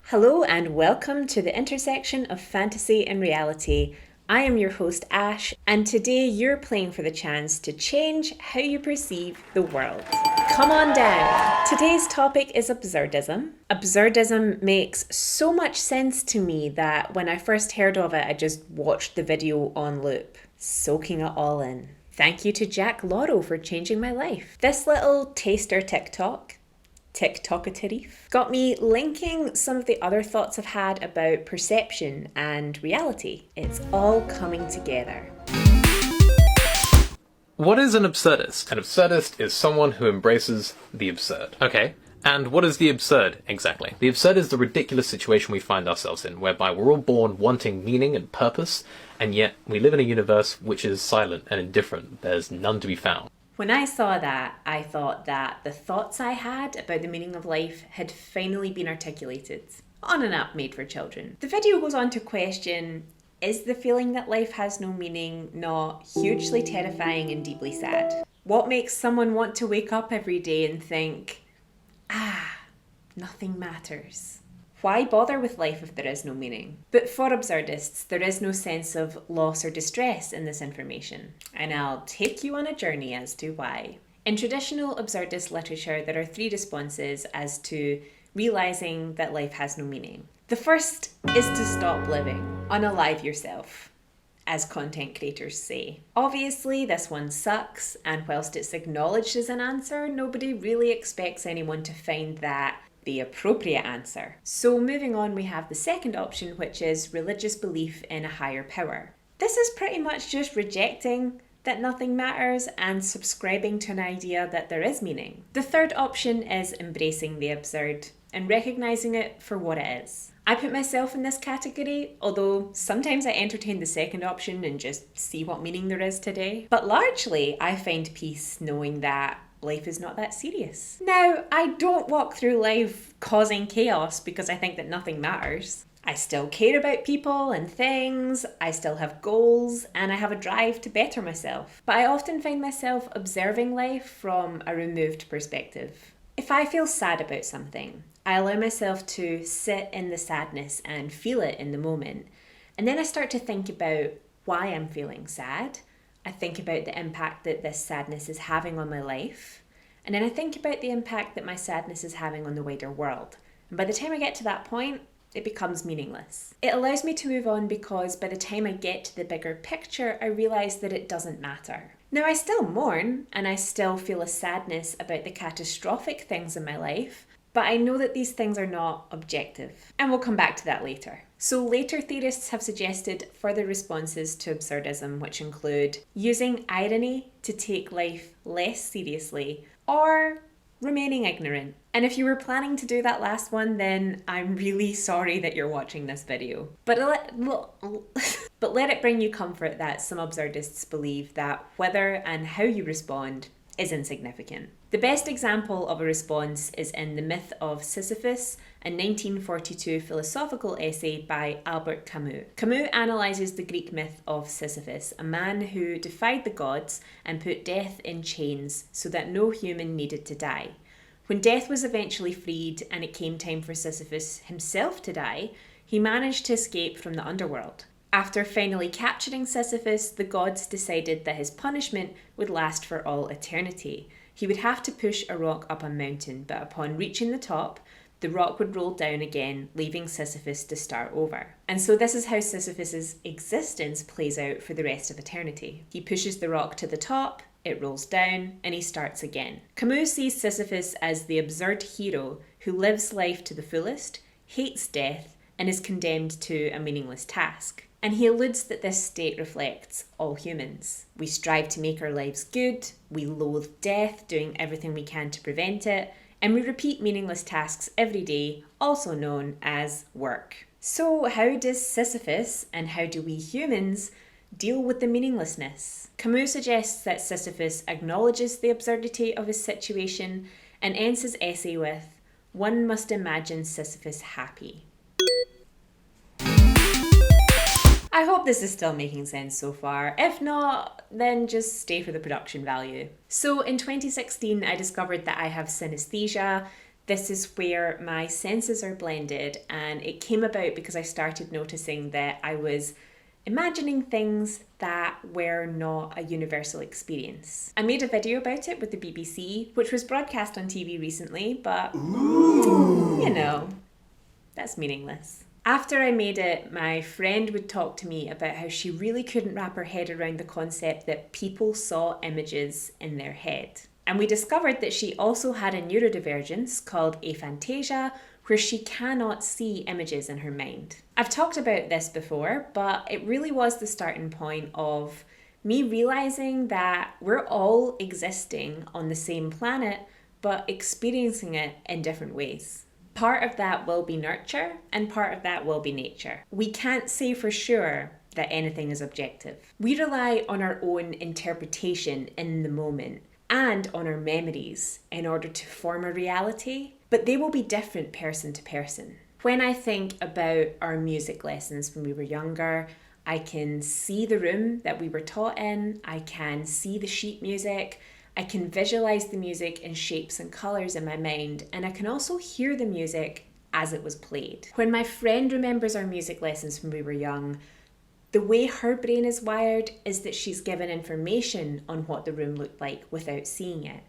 Hello and welcome to the intersection of fantasy and reality. I am your host Ash, and today you're playing for the chance to change how you perceive the world. Come on down. Today's topic is absurdism. Absurdism makes so much sense to me that when I first heard of it, I just watched the video on loop, soaking it all in. Thank you to Jack Lotto for changing my life. This little taster TikTok-a-tiff got me linking some of the other thoughts I've had about perception and reality. It's all coming together. What is an absurdist? An absurdist is someone who embraces the absurd. Okay, and what is the absurd exactly? The absurd is the ridiculous situation we find ourselves in, whereby we're all born wanting meaning and purpose, and yet we live in a universe which is silent and indifferent. There's none to be found. When I saw that, I thought that the thoughts I had about the meaning of life had finally been articulated on an app made for children. The video goes on to question, is the feeling that life has no meaning not hugely terrifying and deeply sad? What makes someone want to wake up every day and think, nothing matters? Why bother with life if there is no meaning? But for absurdists, there is no sense of loss or distress in this information, and I'll take you on a journey as to why. In traditional absurdist literature, there are three responses as to realizing that life has no meaning. The first is to stop living, unalive yourself, as content creators say. Obviously, this one sucks, and whilst it's acknowledged as an answer, nobody really expects anyone to find that the appropriate answer. So moving on, we have the second option, which is religious belief in a higher power. This is pretty much just rejecting that nothing matters and subscribing to an idea that there is meaning. The third option is embracing the absurd and recognizing it for what it is. I put myself in this category, although sometimes I entertain the second option and just see what meaning there is today. But largely, I find peace knowing that life is not that serious. Now, I don't walk through life causing chaos because I think that nothing matters. I still care about people and things, I still have goals, and I have a drive to better myself. But I often find myself observing life from a removed perspective. If I feel sad about something, I allow myself to sit in the sadness and feel it in the moment. And then I start to think about why I'm feeling sad. I think about the impact that this sadness is having on my life. And then I think about the impact that my sadness is having on the wider world. And by the time I get to that point, it becomes meaningless. It allows me to move on because by the time I get to the bigger picture, I realise that it doesn't matter. Now, I still mourn and I still feel a sadness about the catastrophic things in my life, but I know that these things are not objective. And we'll come back to that later. So later theorists have suggested further responses to absurdism, which include using irony to take life less seriously or remaining ignorant. And if you were planning to do that last one, then I'm really sorry that you're watching this video. But let it bring you comfort that some absurdists believe that whether and how you respond is insignificant. The best example of a response is in The Myth of Sisyphus, a 1942 philosophical essay by Albert Camus. Camus analyses the Greek myth of Sisyphus, a man who defied the gods and put death in chains so that no human needed to die. When death was eventually freed and it came time for Sisyphus himself to die, he managed to escape from the underworld. After finally capturing Sisyphus, the gods decided that his punishment would last for all eternity. He would have to push a rock up a mountain, but upon reaching the top, the rock would roll down again, leaving Sisyphus to start over. And so this is how Sisyphus's existence plays out for the rest of eternity. He pushes the rock to the top, it rolls down, and he starts again. Camus sees Sisyphus as the absurd hero who lives life to the fullest, hates death, and is condemned to a meaningless task. And he alludes that this state reflects all humans. We strive to make our lives good, we loathe death, doing everything we can to prevent it, and we repeat meaningless tasks every day, also known as work. So how does Sisyphus, and how do we humans, deal with the meaninglessness? Camus suggests that Sisyphus acknowledges the absurdity of his situation and ends his essay with, "One must imagine Sisyphus happy." I hope this is still making sense so far. If not, then just stay for the production value. So in 2016, I discovered that I have synesthesia. This is where my senses are blended, and it came about because I started noticing that I was imagining things that were not a universal experience. I made a video about it with the BBC, which was broadcast on TV recently, but you know, that's meaningless. After I made it, my friend would talk to me about how she really couldn't wrap her head around the concept that people saw images in their head. And we discovered that she also had a neurodivergence called aphantasia, where she cannot see images in her mind. I've talked about this before, but it really was the starting point of me realizing that we're all existing on the same planet, but experiencing it in different ways. Part of that will be nurture, and part of that will be nature. We can't say for sure that anything is objective. We rely on our own interpretation in the moment and on our memories in order to form a reality, but they will be different person to person. When I think about our music lessons when we were younger, I can see the room that we were taught in, I can see the sheet music, I can visualize the music in shapes and colors in my mind, and I can also hear the music as it was played. When my friend remembers our music lessons when we were young, the way her brain is wired is that she's given information on what the room looked like without seeing it.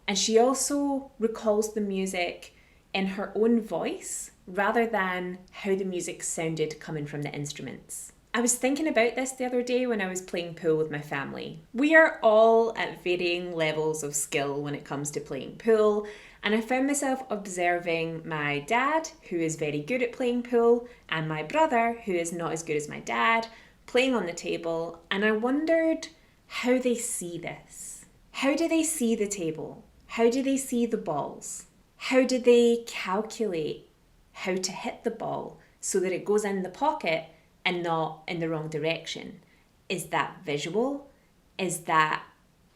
And she also recalls the music in her own voice rather than how the music sounded coming from the instruments. I was thinking about this the other day when I was playing pool with my family. We are all at varying levels of skill when it comes to playing pool, and I found myself observing my dad, who is very good at playing pool, and my brother, who is not as good as my dad, playing on the table, and I wondered how they see this. How do they see the table? How do they see the balls? How do they calculate how to hit the ball so that it goes in the pocket and not in the wrong direction? Is that visual? Is that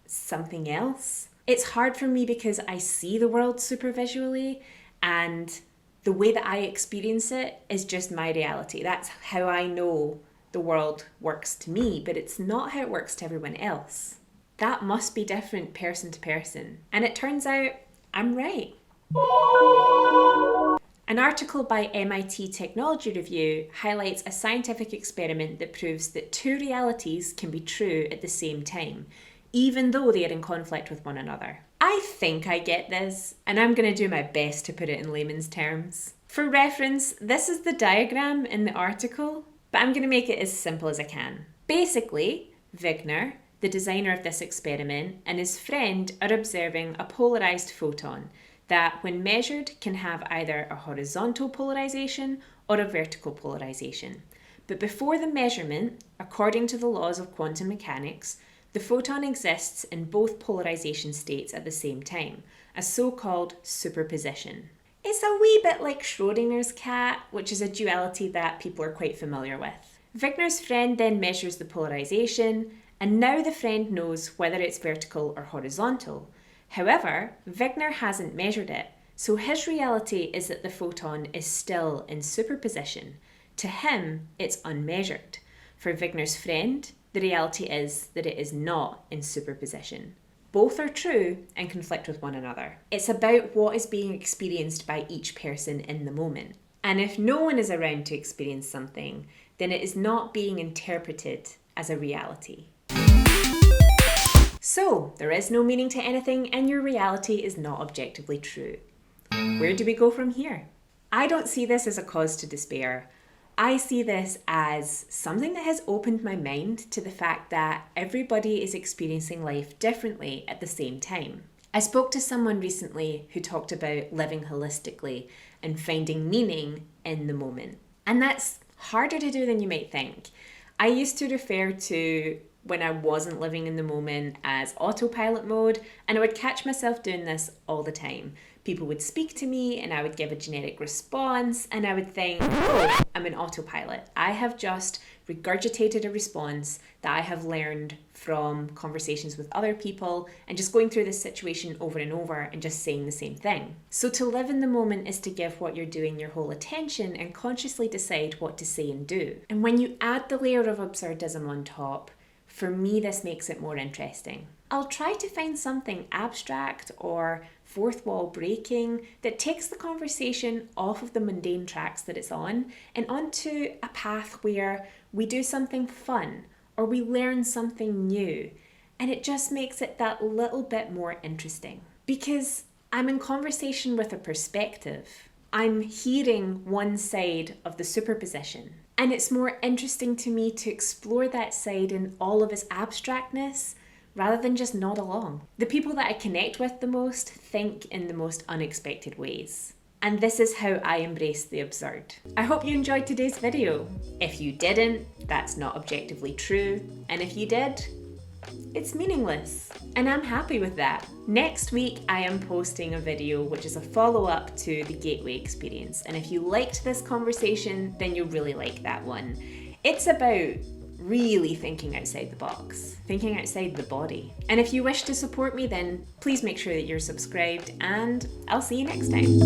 something else? It's hard for me because I see the world super visually, and the way that I experience it is just my reality. That's how I know the world works to me, but it's not how it works to everyone else. That must be different person to person. And it turns out I'm right. An article by MIT Technology Review highlights a scientific experiment that proves that two realities can be true at the same time, even though they are in conflict with one another. I think I get this, and I'm going to do my best to put it in layman's terms. For reference, this is the diagram in the article, but I'm going to make it as simple as I can. Basically, Wigner, the designer of this experiment, and his friend are observing a polarized photon that, when measured, can have either a horizontal polarization or a vertical polarization. But before the measurement, according to the laws of quantum mechanics, the photon exists in both polarization states at the same time, a so-called superposition. It's a wee bit like Schrodinger's cat, which is a duality that people are quite familiar with. Wigner's friend then measures the polarization, and now the friend knows whether it's vertical or horizontal. However, Wigner hasn't measured it, so his reality is that the photon is still in superposition. To him, it's unmeasured. For Wigner's friend, the reality is that it is not in superposition. Both are true and conflict with one another. It's about what is being experienced by each person in the moment. And if no one is around to experience something, then it is not being interpreted as a reality. So, there is no meaning to anything and your reality is not objectively true. Where do we go from here? I don't see this as a cause to despair. I see this as something that has opened my mind to the fact that everybody is experiencing life differently at the same time. I spoke to someone recently who talked about living holistically and finding meaning in the moment. And that's harder to do than you might think. I used to refer to when I wasn't living in the moment as autopilot mode, and I would catch myself doing this all the time. People would speak to me and I would give a generic response and I would think, oh, I'm in autopilot. I have just regurgitated a response that I have learned from conversations with other people and just going through this situation over and over and just saying the same thing. So to live in the moment is to give what you're doing your whole attention and consciously decide what to say and do. And when you add the layer of absurdism on top, for me, this makes it more interesting. I'll try to find something abstract or fourth wall breaking, that takes the conversation off of the mundane tracks that it's on and onto a path where we do something fun or we learn something new. And it just makes it that little bit more interesting. Because I'm in conversation with a perspective. I'm hearing one side of the superposition. And it's more interesting to me to explore that side in all of its abstractness rather than just nod along. The people that I connect with the most think in the most unexpected ways. And this is how I embrace the absurd. I hope you enjoyed today's video. If you didn't, that's not objectively true. And if you did, it's meaningless. And I'm happy with that. Next week, I am posting a video which is a follow-up to the Gateway experience. And if you liked this conversation, then you'll really like that one. It's about really thinking outside the box, thinking outside the body. And if you wish to support me, then please make sure that you're subscribed, and I'll see you next time.